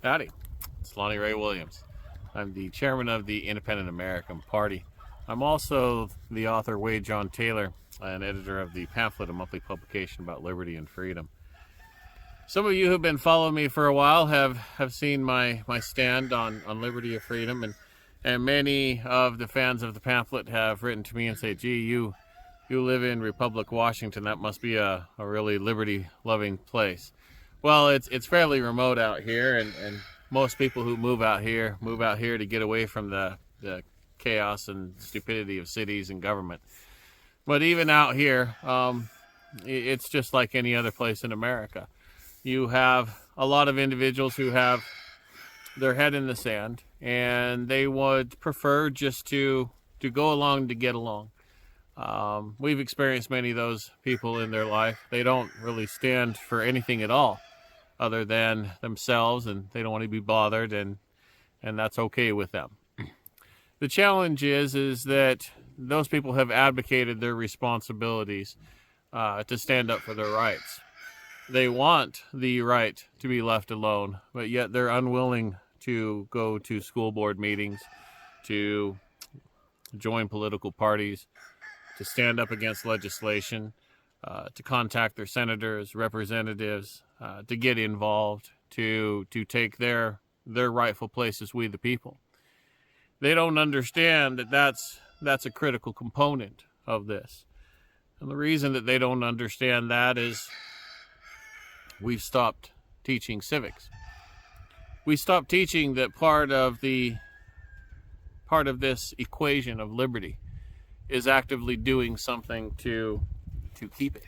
Howdy, it's Lonnie Ray Williams. I'm the chairman of the Independent American Party. I'm also the author Wade John Taylor, and editor of the Pamphlet, a monthly publication about liberty and freedom. Some of you who've been following me for a while have seen my stand on liberty and freedom, and many of the fans of the Pamphlet have written to me and say, gee, you live in Republic, Washington. That must be a really liberty-loving place. Well, it's fairly remote out here, and most people who move out here to get away from the chaos and stupidity of cities and government. But even out here, it's just like any other place in America. You have a lot of individuals who have their head in the sand, and they would prefer just to go along to get along. We've experienced many of those people in their life. They don't really stand for anything at all other than themselves, and they don't want to be bothered, and that's okay with them. The challenge is that those people have advocated their responsibilities to stand up for their rights. They want the right to be left alone, but yet they're unwilling to go to school board meetings, to join political parties, to stand up against legislation, to contact their senators, representatives, to get involved, to take their rightful place as we the people. They don't understand that that's a critical component of this. And the reason that they don't understand that is we've stopped teaching civics. We stopped teaching that part of this equation of liberty is actively doing something to keep it,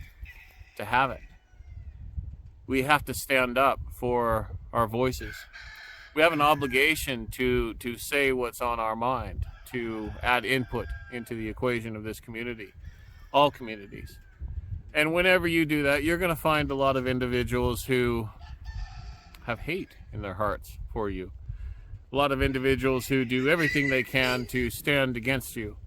to have it. We have to stand up for our voices. We have an obligation to say what's on our mind, to add input into the equation of this community, all communities. And whenever you do that, you're going to find a lot of individuals who have hate in their hearts for you. A lot of individuals who do everything they can to stand against you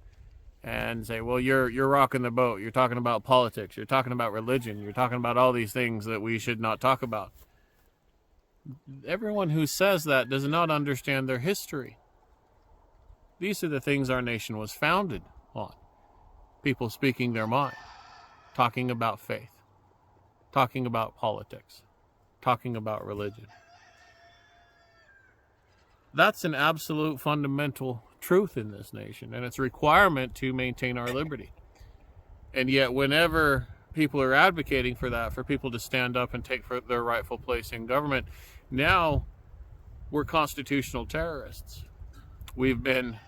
and say, well, you're rocking the boat. You're talking about politics. You're talking about religion. You're talking about all these things that we should not talk about. Everyone who says that does not understand their history. These are the things our nation was founded on. People speaking their mind, talking about faith, talking about politics, talking about religion. That's an absolute fundamental truth in this nation, and it's a requirement to maintain our liberty. And yet whenever people are advocating for that, for people to stand up and take for their rightful place in government, now we're constitutional terrorists. We've been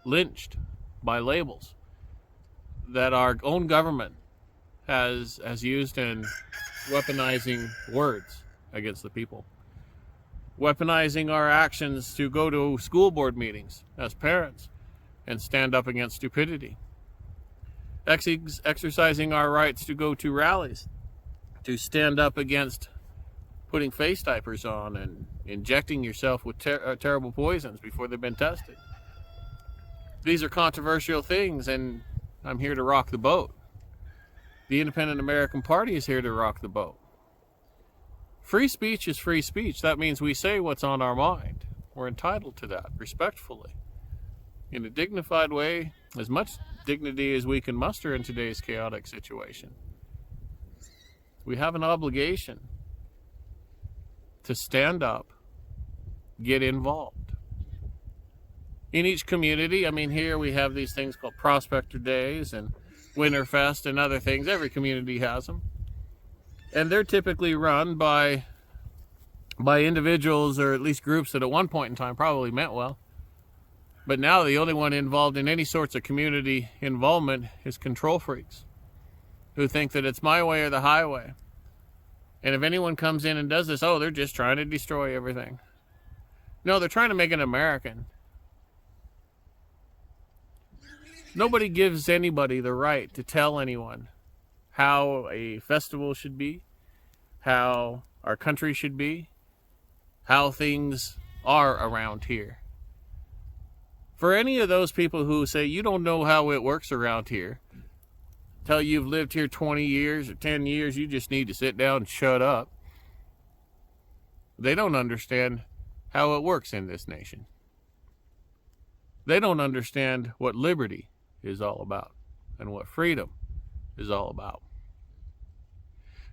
lynched by labels that our own government has used in weaponizing words against the people. Weaponizing our actions to go to school board meetings as parents and stand up against stupidity. Exercising our rights to go to rallies, to stand up against putting face diapers on and injecting yourself with terrible poisons before they've been tested. These are controversial things, and I'm here to rock the boat. The Independent American Party is here to rock the boat. Free speech is free speech. That means we say what's on our mind. We're entitled to that, respectfully, in a dignified way, as much dignity as we can muster in today's chaotic situation. We have an obligation to stand up, get involved. In each community, here we have these things called Prospector Days and Winterfest and other things. Every community has them. And they're typically run by individuals, or at least groups that at one point in time probably meant well. But now the only one involved in any sorts of community involvement is control freaks who think that it's my way or the highway. And if anyone comes in and does this, they're just trying to destroy everything. No, they're trying to make it American. Nobody gives anybody the right to tell anyone how a festival should be, how our country should be, how things are around here. For any of those people who say you don't know how it works around here, tell you've lived here 20 years or 10 years, you just need to sit down and shut up. They don't understand how it works in this nation. They don't understand what liberty is all about and what freedom is all about.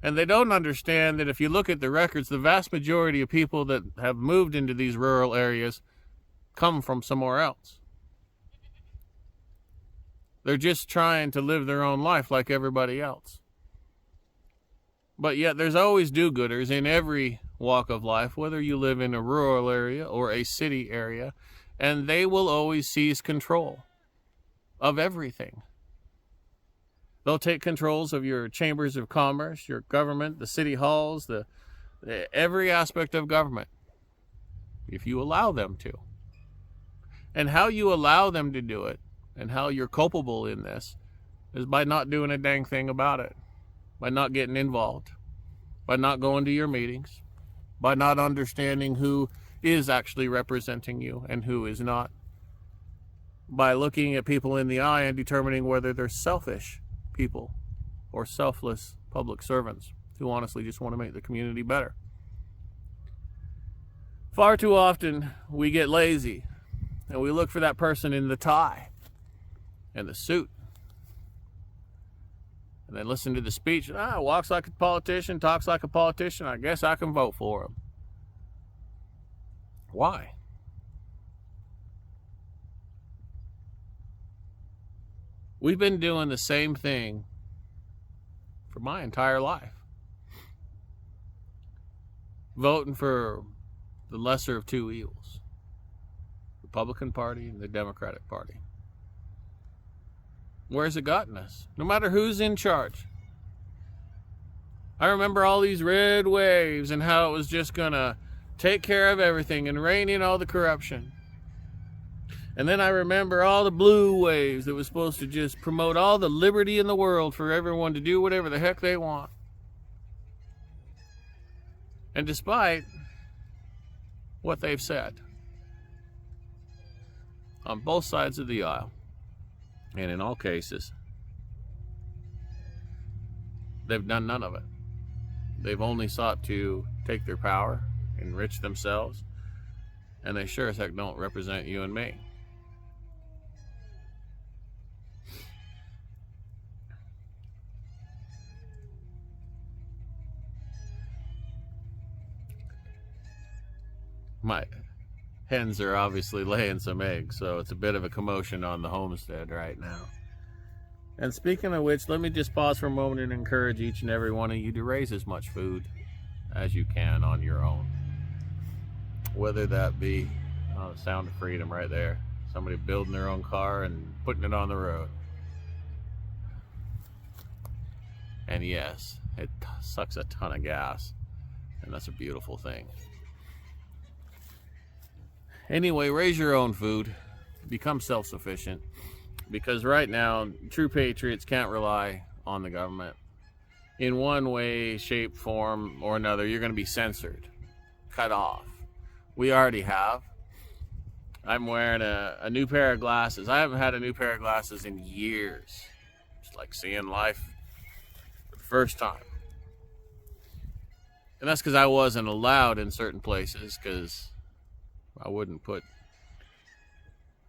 And they don't understand that if you look at the records, the vast majority of people that have moved into these rural areas come from somewhere else. They're just trying to live their own life like everybody else. But yet there's always do-gooders in every walk of life, whether you live in a rural area or a city area, and they will always seize control of everything. They'll take controls of your chambers of commerce, your government, the city halls, every aspect of government, if you allow them to. And how you allow them to do it, and how you're culpable in this, is by not doing a dang thing about it, by not getting involved, by not going to your meetings, by not understanding who is actually representing you and who is not, by looking at people in the eye and determining whether they're selfish people or selfless public servants who honestly just want to make the community better. Far too often we get lazy and we look for that person in the tie and the suit and then listen to the speech. Walks like a politician, talks like a politician, I guess I can vote for him. Why? We've been doing the same thing for my entire life. Voting for the lesser of two evils. Republican Party and the Democratic Party. Where's it gotten us? No matter who's in charge. I remember all these red waves and how it was just gonna take care of everything and rein in all the corruption. And then I remember all the blue waves that was supposed to just promote all the liberty in the world for everyone to do whatever the heck they want. And despite what they've said on both sides of the aisle, and in all cases, they've done none of it. They've only sought to take their power, enrich themselves, and they sure as heck don't represent you and me. My hens are obviously laying some eggs, so it's a bit of a commotion on the homestead right now. And speaking of which, let me just pause for a moment and encourage each and every one of you to raise as much food as you can on your own. Whether that be the sound of freedom right there, somebody building their own car and putting it on the road. And yes, it sucks a ton of gas, and that's a beautiful thing. Anyway, raise your own food. Become self-sufficient. Because right now, true patriots can't rely on the government. In one way, shape, form, or another, you're going to be censored. Cut off. We already have. I'm wearing a new pair of glasses. I haven't had a new pair of glasses in years. It's like seeing life for the first time. And that's because I wasn't allowed in certain places, because I wouldn't put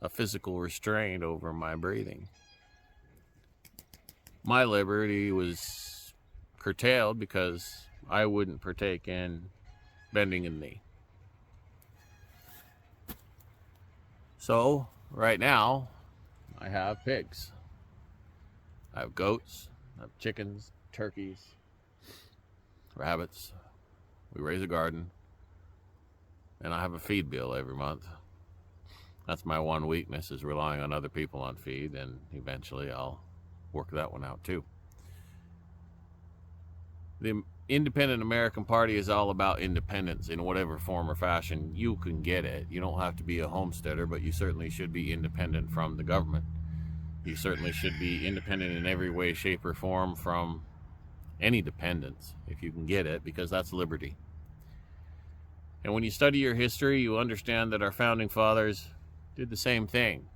a physical restraint over my breathing. My liberty was curtailed because I wouldn't partake in bending a knee. So, right now, I have pigs. I have goats, I have chickens, turkeys, rabbits. We raise a garden. And I have a feed bill every month. That's my one weakness, is relying on other people on feed, and eventually I'll work that one out too. The Independent American Party is all about independence in whatever form or fashion you can get it. You don't have to be a homesteader, but you certainly should be independent from the government. You certainly should be independent in every way, shape, or form from any dependence, if you can get it, because that's liberty. And when you study your history, you understand that our founding fathers did the same thing.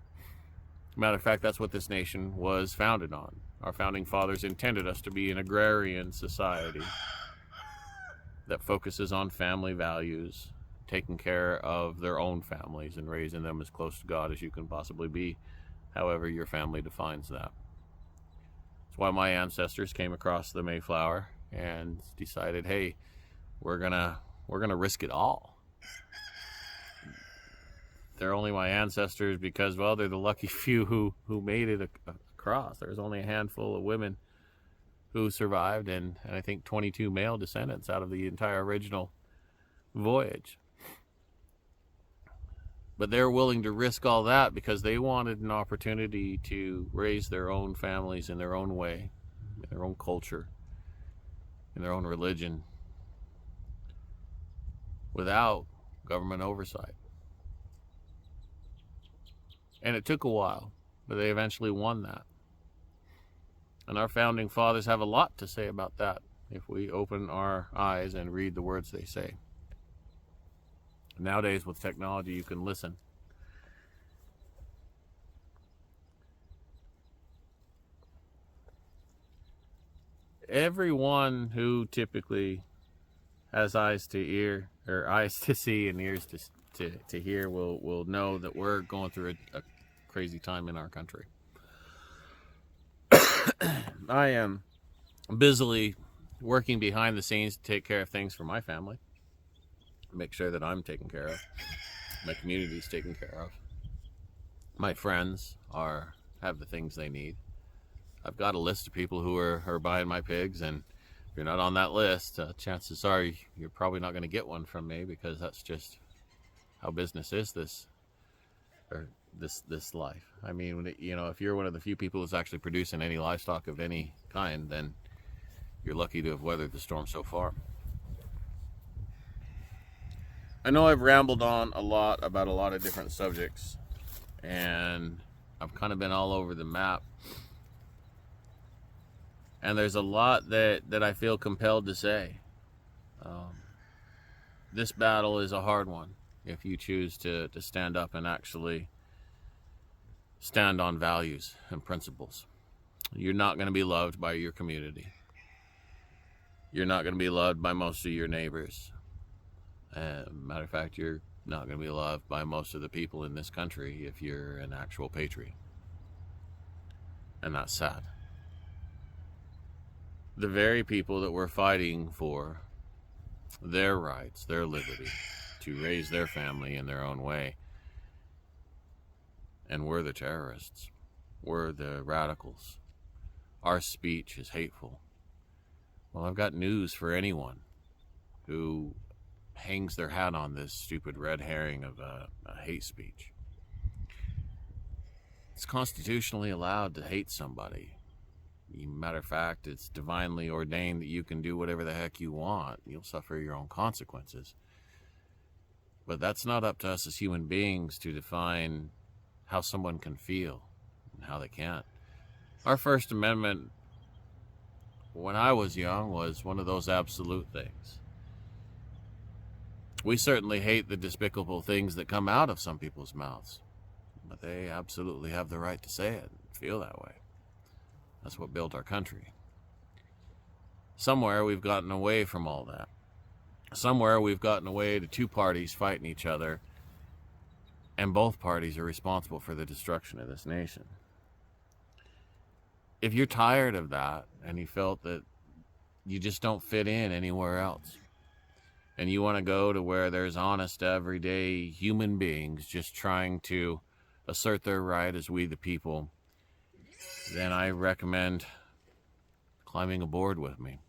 Matter of fact, that's what this nation was founded on. Our founding fathers intended us to be an agrarian society. that focuses on family values, taking care of their own families and raising them as close to God as you can possibly be, however your family defines that. That's why my ancestors came across the Mayflower and decided, hey, we're gonna risk it all. They're only my ancestors because, well, they're the lucky few who made it across. There's only a handful of women who survived, and I think 22 male descendants out of the entire original voyage. But they're willing to risk all that because they wanted an opportunity to raise their own families in their own way, in their own culture, in their own religion, without government oversight. And it took a while, but they eventually won that. And our founding fathers have a lot to say about that if we open our eyes and read the words they say. Nowadays, with technology, you can listen. Everyone who typically has eyes to ear, or eyes to see and ears to hear, will know that we're going through a crazy time in our country. I am busily working behind the scenes to take care of things for my family, make sure that I'm taken care of, my community's taken care of, my friends have the things they need. I've got a list of people who are buying my pigs, and if you're not on that list, chances are you're probably not going to get one from me, because that's just how business is this life. I mean, if you're one of the few people who's actually producing any livestock of any kind, then you're lucky to have weathered the storm so far. I know I've rambled on a lot about a lot of different subjects, and I've kind of been all over the map. And there's a lot that I feel compelled to say. This battle is a hard one if you choose to stand up and actually stand on values and principles. You're not going to be loved by your community. You're not going to be loved by most of your neighbors. Matter of fact, you're not going to be loved by most of the people in this country if you're an actual patriot. And that's sad. The very people that we're fighting for their rights, their liberty, to raise their family in their own way, and we're the terrorists. We're the radicals. Our speech is hateful. Well, I've got news for anyone who hangs their hat on this stupid red herring of a hate speech. It's constitutionally allowed to hate somebody. Matter of fact, it's divinely ordained that you can do whatever the heck you want. You'll suffer your own consequences. But that's not up to us as human beings to define how someone can feel and how they can't. Our First Amendment, when I was young, was one of those absolute things. We certainly hate the despicable things that come out of some people's mouths, but they absolutely have the right to say it and feel that way. That's what built our country. Somewhere we've gotten away from all that. Somewhere we've gotten away to two parties fighting each other, and both parties are responsible for the destruction of this nation. If you're tired of that, and you felt that you just don't fit in anywhere else, and you want to go to where there's honest, everyday human beings just trying to assert their right as we the people, then I recommend climbing aboard with me.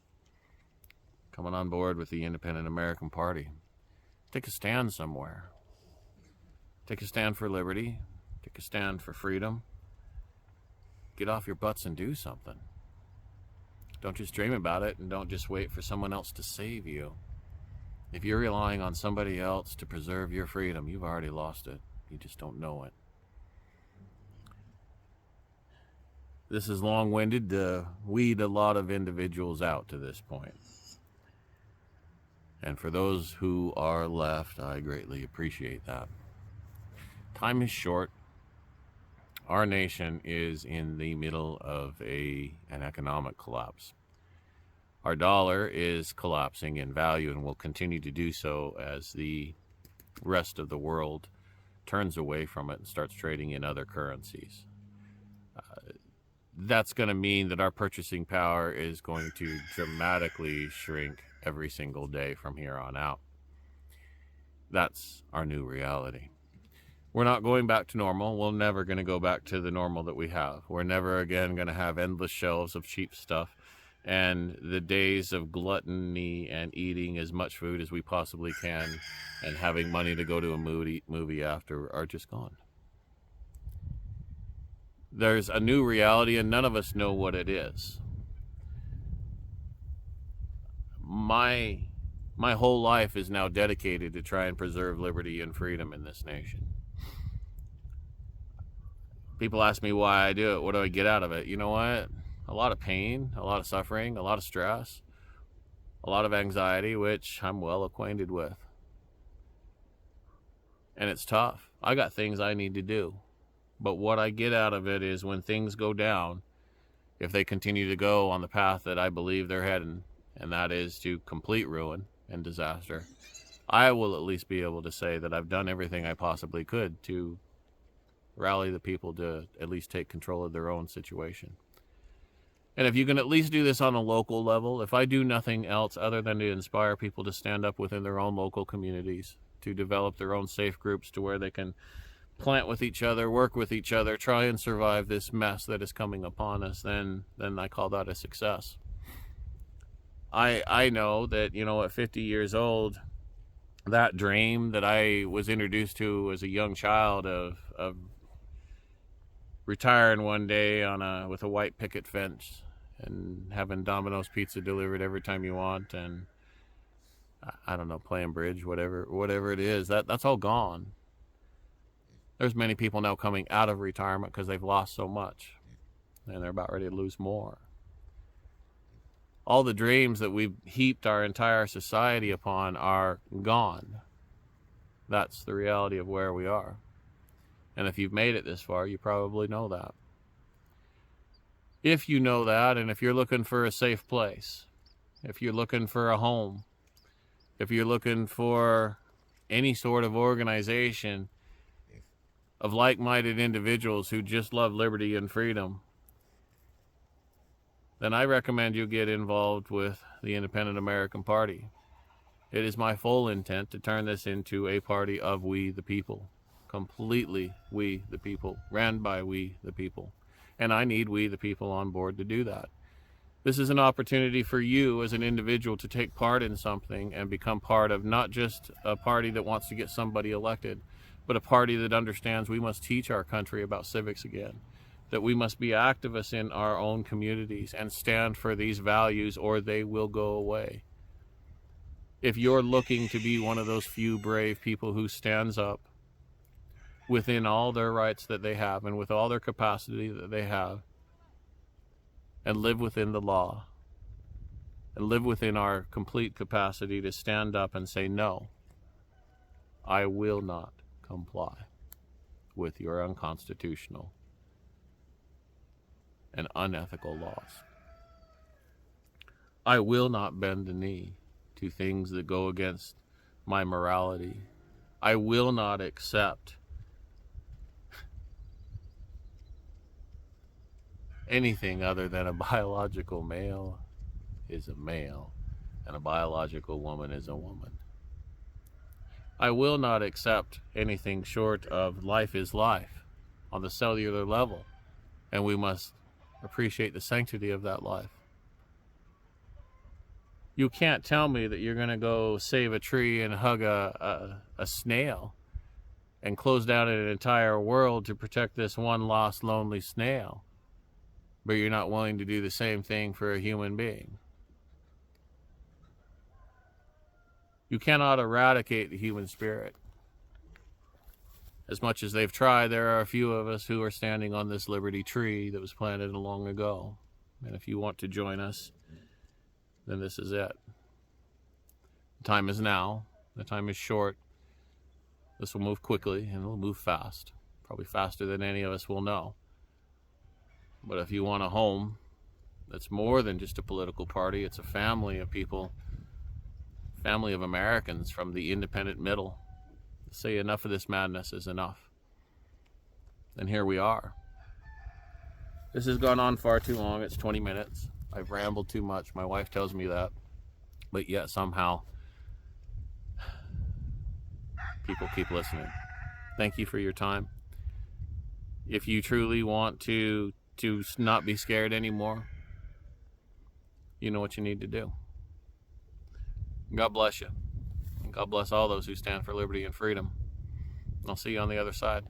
Coming on board with the Independent American Party. Take a stand somewhere. Take a stand for liberty. Take a stand for freedom. Get off your butts and do something. Don't just dream about it, and don't just wait for someone else to save you. If you're relying on somebody else to preserve your freedom, you've already lost it. You just don't know it. This is long-winded to weed a lot of individuals out to this point. And for those who are left, I greatly appreciate that. Time is short. Our nation is in the middle of an economic collapse. Our dollar is collapsing in value and will continue to do so as the rest of the world turns away from it and starts trading in other currencies. That's going to mean that our purchasing power is going to dramatically shrink every single day from here on out. That's our new reality. We're not going back to normal. We're never going to go back to the normal that we have. We're never again going to have endless shelves of cheap stuff, and the days of gluttony and eating as much food as we possibly can and having money to go to a movie after are just gone. There's a new reality, and none of us know what it is. My whole life is now dedicated to try and preserve liberty and freedom in this nation. People ask me why I do it. What do I get out of it? You know what? A lot of pain, a lot of suffering, a lot of stress, a lot of anxiety, which I'm well acquainted with. And it's tough. I got things I need to do. But what I get out of it is when things go down, if they continue to go on the path that I believe they're heading, and that is to complete ruin and disaster, I will at least be able to say that I've done everything I possibly could to rally the people to at least take control of their own situation. And if you can at least do this on a local level, if I do nothing else other than to inspire people to stand up within their own local communities, to develop their own safe groups to where they can plant with each other, work with each other, try and survive this mess that is coming upon us, then I call that a success. I know that, at 50 years old, that dream that I was introduced to as a young child of retiring one day with a white picket fence and having Domino's pizza delivered every time you want, and I don't know, playing bridge, whatever it is, that's all gone. There's many people now coming out of retirement because they've lost so much and they're about ready to lose more. All the dreams that we've heaped our entire society upon are gone. That's the reality of where we are. And if you've made it this far, you probably know that. If you know that, and if you're looking for a safe place, if you're looking for a home, if you're looking for any sort of organization of like-minded individuals who just love liberty and freedom, then I recommend you get involved with the Independent American Party. It is my full intent to turn this into a party of we the people. Completely we the people, ran by we the people. And I need we the people on board to do that. This is an opportunity for you as an individual to take part in something and become part of not just a party that wants to get somebody elected, but a party that understands we must teach our country about civics again, that we must be activists in our own communities and stand for these values or they will go away. If you're looking to be one of those few brave people who stands up within all their rights that they have and with all their capacity that they have, and live within the law, and live within our complete capacity to stand up and say, no, I will not comply with your unconstitutional and unethical laws. I will not bend the knee to things that go against my morality. I will not accept anything other than a biological male is a male and a biological woman is a woman. I will not accept anything short of life is life on the cellular level, and we must appreciate the sanctity of that life. You can't tell me that you're going to go save a tree and hug a snail and close down an entire world to protect this one lost, lonely snail, but you're not willing to do the same thing for a human being. You cannot eradicate the human spirit. As much as they've tried, there are a few of us who are standing on this liberty tree that was planted long ago. And if you want to join us, then this is it. The time is now. The time is short. This will move quickly and it'll move fast. Probably faster than any of us will know. But if you want a home, that's more than just a political party. It's a family of people, family of Americans from the independent middle. Say enough of this madness is enough. And here we are. This has gone on far too long. It's 20 minutes. I've rambled too much. My wife tells me that. But yet somehow people keep listening. Thank you for your time. If you truly want to not be scared anymore, you know what you need to do. God bless you. And God bless all those who stand for liberty and freedom. I'll see you on the other side.